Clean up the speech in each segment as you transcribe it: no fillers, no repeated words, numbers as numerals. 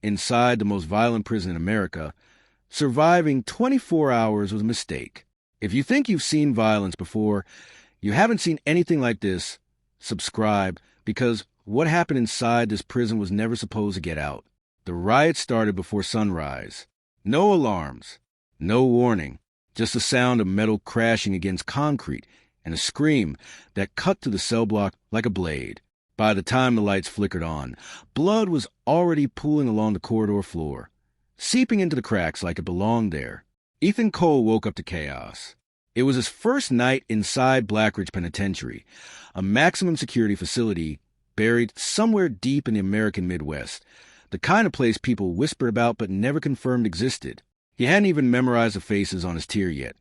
inside the most violent prison in America, surviving 24 hours was a mistake. If you think you've seen violence before, you haven't seen anything like this, subscribe, because what happened inside this prison was never supposed to get out. The riot started before sunrise. No alarms, no warning, just the sound of metal crashing against concrete and a scream that cut through the cell block like a blade. By the time the lights flickered on, blood was already pooling along the corridor floor, seeping into the cracks like it belonged there. Ethan Cole woke up to chaos. It was his first night inside Blackridge Penitentiary, a maximum security facility buried somewhere deep in the American Midwest, the kind of place people whispered about but never confirmed existed. He hadn't even memorized the faces on his tier yet,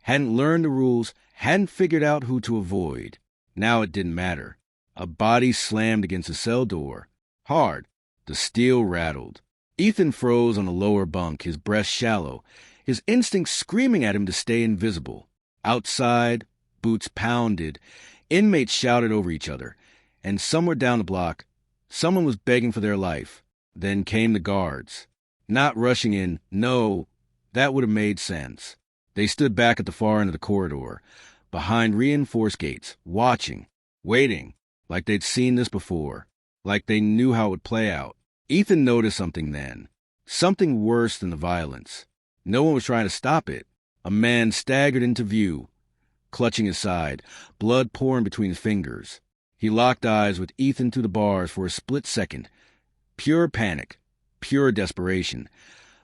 hadn't learned the rules, hadn't figured out who to avoid. Now it didn't matter. A body slammed against the cell door. Hard. The steel rattled. Ethan froze on the lower bunk, his breast shallow, his instincts screaming at him to stay invisible. Outside, boots pounded, inmates shouted over each other, and somewhere down the block, someone was begging for their life. Then came the guards. Not rushing in, no, that would have made sense. They stood back at the far end of the corridor, behind reinforced gates, watching, waiting, like they'd seen this before, like they knew how it would play out. Ethan noticed something then, something worse than the violence. No one was trying to stop it. A man staggered into view, clutching his side, blood pouring between his fingers. He locked eyes with Ethan through the bars for a split second. Pure panic, pure desperation,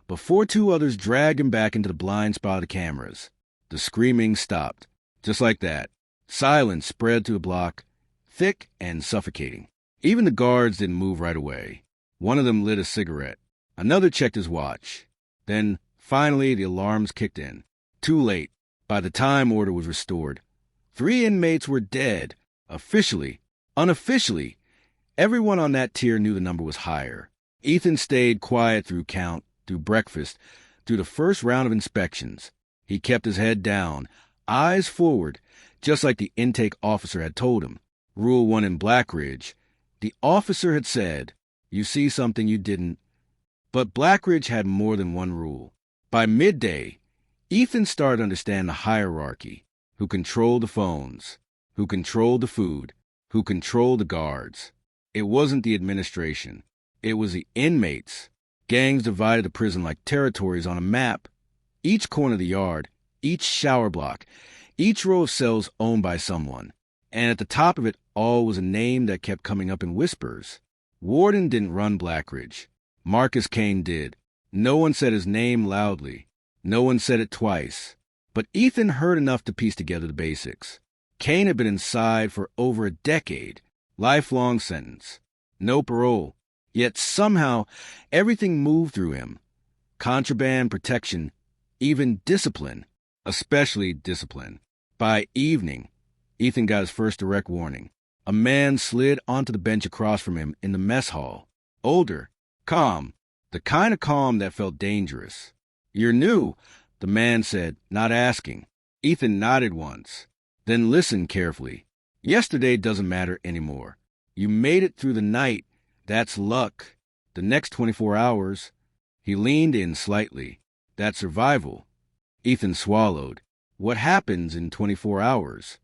before two others dragged him back into the blind spot of the cameras. The screaming stopped, just like that. Silence spread through the block, thick and suffocating. Even the guards didn't move right away. One of them lit a cigarette. Another checked his watch. Then, finally, the alarms kicked in. Too late. By the time order was restored, 3 inmates were dead. Officially. Unofficially. Everyone on that tier knew the number was higher. Ethan stayed quiet through count, through breakfast, through the first round of inspections. He kept his head down, eyes forward, just like the intake officer had told him. Rule 1 in Blackridge. The officer had said, you see something you didn't. But Blackridge had more than one rule. By midday, Ethan started to understand the hierarchy, who controlled the phones, who controlled the food, who controlled the guards. It wasn't the administration. It was the inmates. Gangs divided the prison like territories on a map. Each corner of the yard, each shower block, each row of cells owned by someone. And at the top of it all was a name that kept coming up in whispers. Warden didn't run Blackridge. Marcus Kane did. No one said his name loudly. No one said it twice. But Ethan heard enough to piece together the basics. Kane had been inside for over a decade. Lifelong sentence. No parole. Yet somehow everything moved through him. Contraband, protection, even discipline. Especially discipline. By evening, Ethan got his first direct warning. A man slid onto the bench across from him in the mess hall. Older. Calm. The kind of calm that felt dangerous. You're new, the man said, not asking. Ethan nodded once, then listened carefully. Yesterday doesn't matter anymore. You made it through the night. That's luck. The next 24 hours. He leaned in slightly. That's survival. Ethan swallowed. What happens in 24 hours?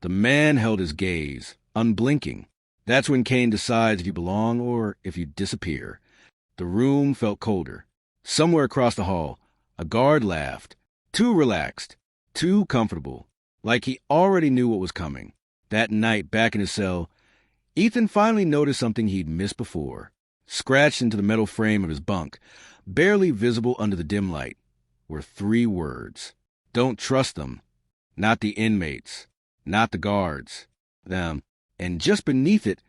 The man held his gaze, unblinking. That's when Kane decides if you belong or if you disappear. The room felt colder. Somewhere across the hall, a guard laughed. Too relaxed, too comfortable, like he already knew what was coming. That night, back in his cell, Ethan finally noticed something he'd missed before. Scratched into the metal frame of his bunk, barely visible under the dim light, were 3 words. Don't trust them. Not the inmates. Not the guards. Them. And just beneath it,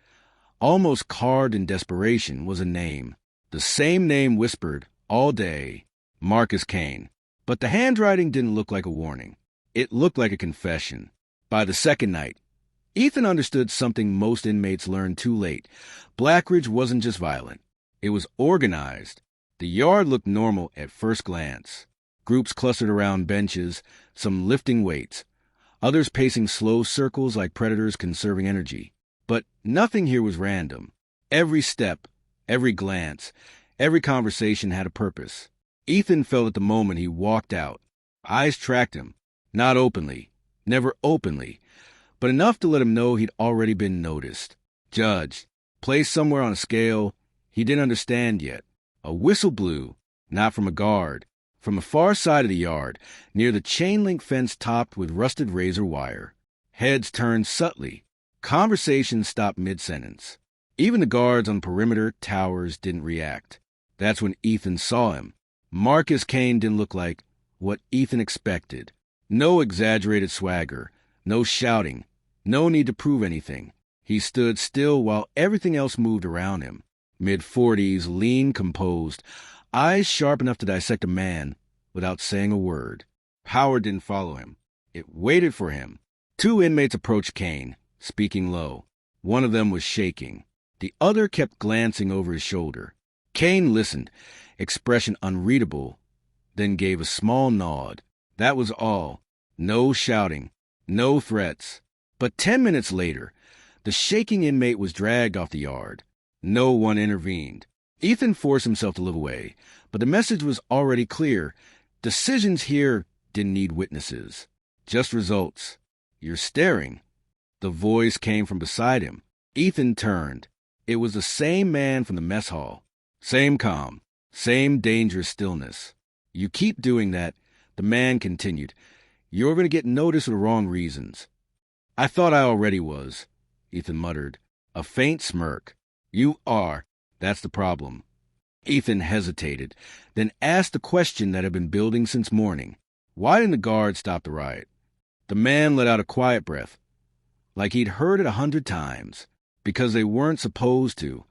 almost carved in desperation, was a name. The same name whispered all day, Marcus Kane. But the handwriting didn't look like a warning. It looked like a confession. By the second night, Ethan understood something most inmates learned too late. Blackridge wasn't just violent. It was organized. The yard looked normal at first glance. Groups clustered around benches, some lifting weights, others pacing slow circles like predators conserving energy. But nothing here was random. Every step, every glance, Every conversation had a purpose. Ethan felt at the moment he walked out. Eyes tracked him. Not openly. Never openly. But enough to let him know he'd already been noticed. Judged. Placed somewhere on a scale he didn't understand yet. A whistle blew. Not from a guard. From the far side of the yard, near the chain-link fence topped with rusted razor wire. Heads turned subtly. Conversation stopped mid-sentence. Even the guards on the perimeter towers didn't react. That's when Ethan saw him. Marcus Kane didn't look like what Ethan expected. No exaggerated swagger. No shouting. No need to prove anything. He stood still while everything else moved around him. Mid-40s, lean, composed. Eyes sharp enough to dissect a man without saying a word. Power didn't follow him. It waited for him. 2 inmates approached Kane, speaking low. One of them was shaking. The other kept glancing over his shoulder. Kane listened, expression unreadable, then gave a small nod. That was all. No shouting. No threats. But 10 minutes later, the shaking inmate was dragged off the yard. No one intervened. Ethan forced himself to look away, but the message was already clear. Decisions here didn't need witnesses. Just results. You're staring. The voice came from beside him. Ethan turned. It was the same man from the mess hall. Same calm. Same dangerous stillness. You keep doing that, the man continued. You're going to get noticed for the wrong reasons. I thought I already was, Ethan muttered. A faint smirk. You are. That's the problem. Ethan hesitated, then asked the question that had been building since morning. Why didn't the guard stop the riot? The man let out a quiet breath, like he'd heard it 100 times. Because they weren't supposed to.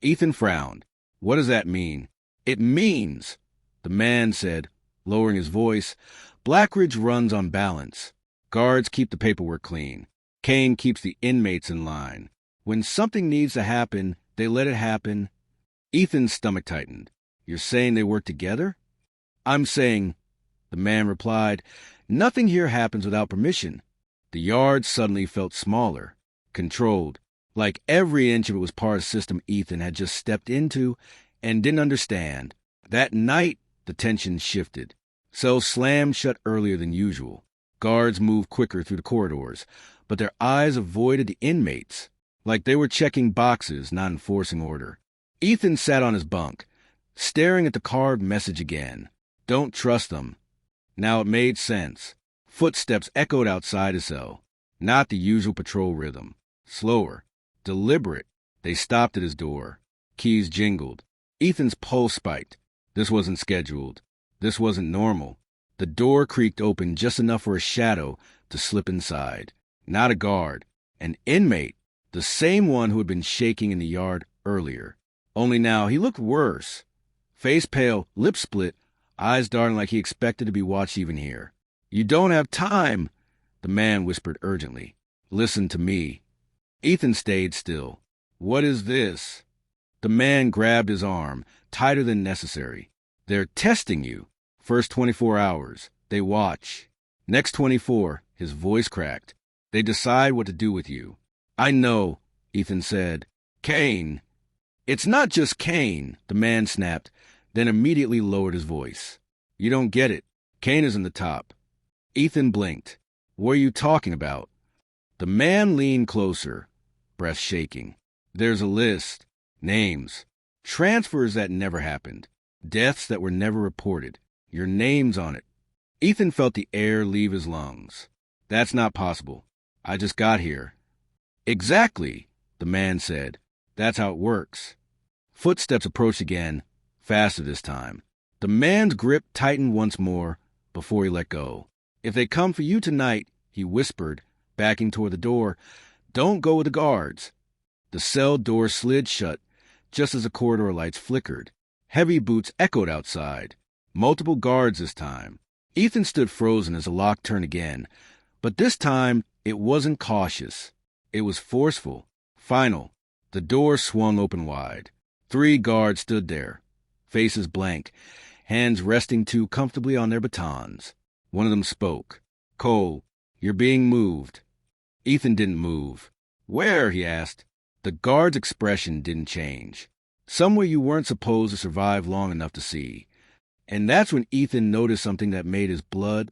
Ethan frowned. What does that mean? It means, the man said, lowering his voice, Blackridge runs on balance. Guards keep the paperwork clean. Kane keeps the inmates in line. When something needs to happen, they let it happen. Ethan's stomach tightened. You're saying they work together? I'm saying, the man replied, nothing here happens without permission. The yard suddenly felt smaller, controlled, like every inch of it was part of a system Ethan had just stepped into and didn't understand. That night, the tension shifted. Cells slammed shut earlier than usual. Guards moved quicker through the corridors, but their eyes avoided the inmates, like they were checking boxes, not enforcing order. Ethan sat on his bunk, staring at the carved message again. Don't trust them. Now it made sense. Footsteps echoed outside his cell. Not the usual patrol rhythm. Slower. Deliberate. They stopped at his door. Keys jingled. Ethan's pulse spiked. This wasn't scheduled. This wasn't normal. The door creaked open just enough for a shadow to slip inside. Not a guard. An inmate. The same one who had been shaking in the yard earlier. Only now he looked worse. Face pale, lips split, eyes darting like he expected to be watched even here. You don't have time, the man whispered urgently. Listen to me. Ethan stayed still. What is this? The man grabbed his arm, tighter than necessary. They're testing you. First 24 hours. They watch. Next 24, his voice cracked. They decide what to do with you. I know, Ethan said. Kane. It's not just Kane, the man snapped, then immediately lowered his voice. You don't get it. Kane is in the top. Ethan blinked. What are you talking about? The man leaned closer, breath shaking. There's a list. Names. Transfers that never happened. Deaths that were never reported. Your name's on it. Ethan felt the air leave his lungs. That's not possible. I just got here. Exactly, the man said. That's how it works. Footsteps approached again, faster this time. The man's grip tightened once more before he let go. If they come for you tonight, he whispered, backing toward the door, don't go with the guards. The cell door slid shut just as the corridor lights flickered. Heavy boots echoed outside. Multiple guards this time. Ethan stood frozen as the lock turned again, but this time it wasn't cautious. It was forceful, final. The door swung open wide. 3 guards stood there, faces blank, hands resting too comfortably on their batons. One of them spoke. Cole, you're being moved. Ethan didn't move. Where? He asked. The guard's expression didn't change. somewhere you weren't supposed to survive long enough to see. And that's when Ethan noticed something that made his blood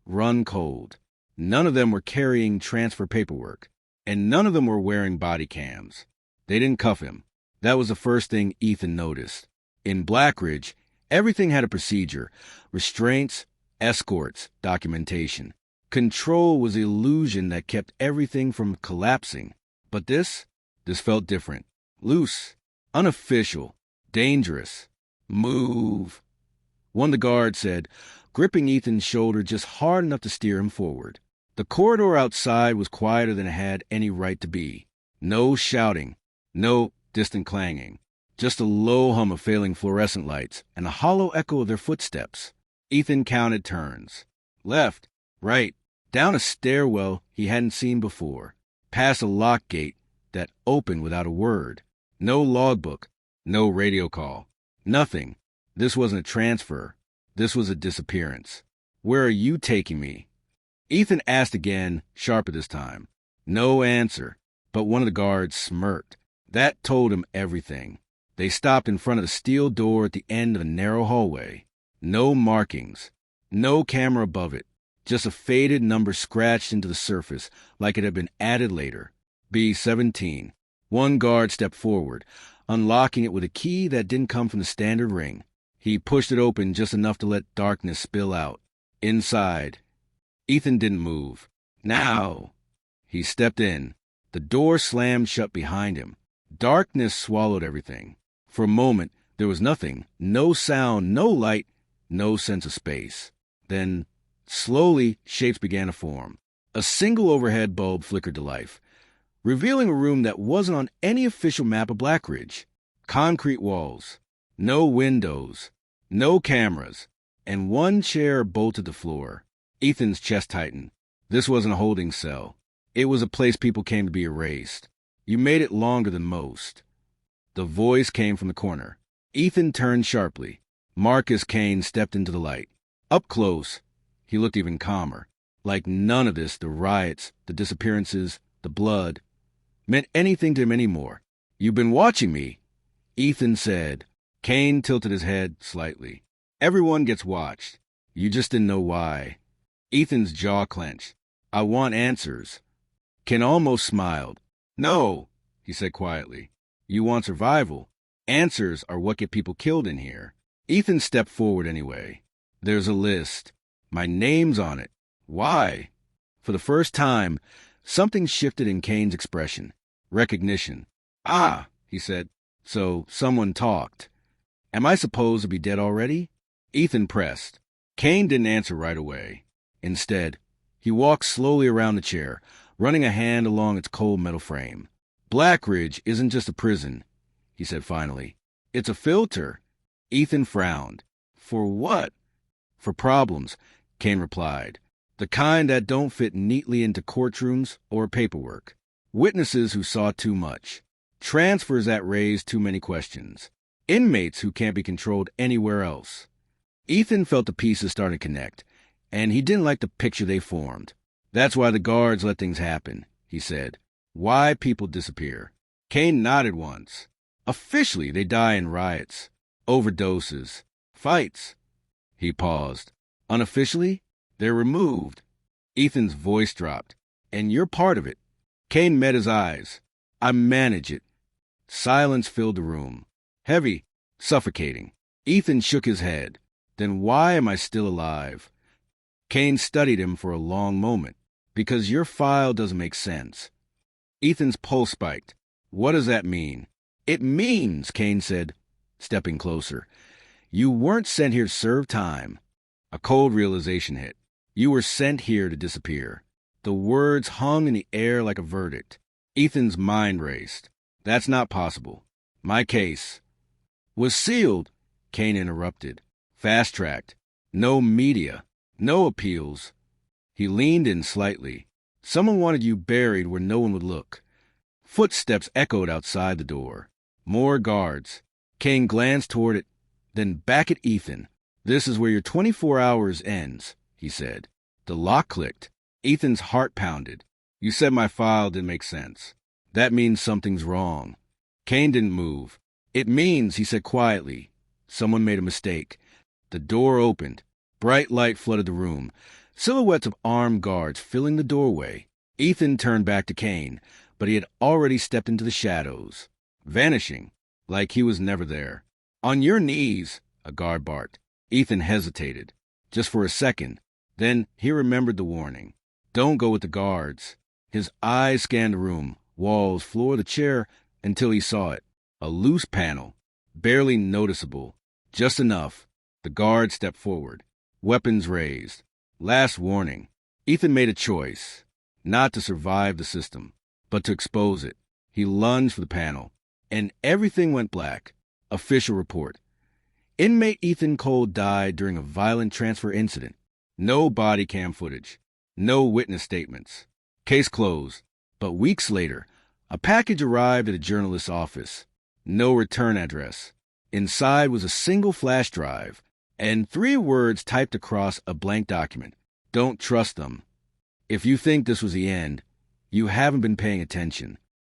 run cold. None of them were carrying transfer paperwork, and none of them were wearing body cams. They didn't cuff him. That was the first thing Ethan noticed. In Blackridge, everything had a procedure: restraints, escorts, documentation. Control was the illusion that kept everything from collapsing. But this felt different. Loose, unofficial, dangerous. Move, one of the guards said, gripping Ethan's shoulder just hard enough to steer him forward. The corridor outside was quieter than it had any right to be. No shouting, no distant clanging, just a low hum of failing fluorescent lights and a hollow echo of their footsteps. Ethan counted turns. Left, right, down a stairwell he hadn't seen before, past a lock gate that opened without a word. No logbook, no radio call, nothing. This wasn't a transfer. This was a disappearance. Where are you taking me? Ethan asked again, sharper this time. No answer, but one of the guards smirked. That told him everything. They stopped in front of the steel door at the end of a narrow hallway. No markings, no camera above it, just a faded number scratched into the surface like it had been added later. B-17. One guard stepped forward, unlocking it with a key that didn't come from the standard ring. He pushed it open just enough to let darkness spill out. Inside. Ethan didn't move. Now. He stepped in. The door slammed shut behind him. Darkness swallowed everything. For a moment, there was nothing. No sound, no light, no sense of space. Then, slowly, shapes began to form. A single overhead bulb flickered to life, revealing a room that wasn't on any official map of Blackridge. Concrete walls. No windows, no cameras, and one chair bolted to the floor. Ethan's chest tightened. This wasn't a holding cell. It was a place people came to be erased. You made it longer than most. The voice came from the corner. Ethan turned sharply. Marcus Kane stepped into the light. Up close, he looked even calmer. Like none of this, the riots, the disappearances, the blood, meant anything to him anymore. You've been watching me, Ethan said. Kane tilted his head slightly. Everyone gets watched. You just didn't know why. Ethan's jaw clenched. I want answers. Kane almost smiled. No, he said quietly. You want survival. Answers are what get people killed in here. Ethan stepped forward anyway. There's a list. My name's on it. Why? For the first time, something shifted in Kane's expression. Recognition. Ah, he said. So someone talked. Am I supposed to be dead already? Ethan pressed. Kane didn't answer right away. Instead, he walked slowly around the chair, running a hand along its cold metal frame. Blackridge isn't just a prison, he said finally. It's a filter. Ethan frowned. For what? For problems, Kane replied. The kind that don't fit neatly into courtrooms or paperwork. Witnesses who saw too much. Transfers that raise too many questions. Inmates who can't be controlled anywhere else. Ethan felt the pieces starting to connect, and he didn't like the picture they formed. That's why the guards let things happen, he said. Why people disappear. Kane nodded once. Officially, they die in riots, overdoses, fights. He paused. Unofficially, they're removed. Ethan's voice dropped. And you're part of it. Kane met his eyes. I manage it. Silence filled the room. Heavy, suffocating. Ethan shook his head. Then why am I still alive? Kane studied him for a long moment. Because your file doesn't make sense. Ethan's pulse spiked. What does that mean? It means, Kane said, stepping closer, you weren't sent here to serve time. A cold realization hit. You were sent here to disappear. The words hung in the air like a verdict. Ethan's mind raced. That's not possible. My case was sealed, Kane interrupted. Fast-tracked. No media. No appeals. He leaned in slightly. Someone wanted you buried where no one would look. Footsteps echoed outside the door. More guards. Kane glanced toward it, then back at Ethan. This is where your 24 hours ends, he said. The lock clicked. Ethan's heart pounded. You said my file didn't make sense. That means something's wrong. Kane didn't move. "It means," he said quietly, "someone made a mistake." The door opened. Bright light flooded the room. Silhouettes of armed guards filling the doorway. Ethan turned back to Kane, but he had already stepped into the shadows, vanishing like he was never there. "On your knees," a guard barked. Ethan hesitated, just for a second. Then he remembered the warning. Don't go with the guards. His eyes scanned the room, walls, floor, the chair, until he saw it. A loose panel, barely noticeable, just enough. The guard stepped forward, weapons raised. Last warning. Ethan made a choice, not to survive the system, but to expose it. He lunged for the panel, and everything went black. Official report. Inmate Ethan Cole died during a violent transfer incident. No body cam footage. No witness statements. Case closed. But weeks later, a package arrived at a journalist's office. No return address. Inside was a single flash drive and 3 words typed across a blank document. Don't trust them. If you think this was the end, you haven't been paying attention.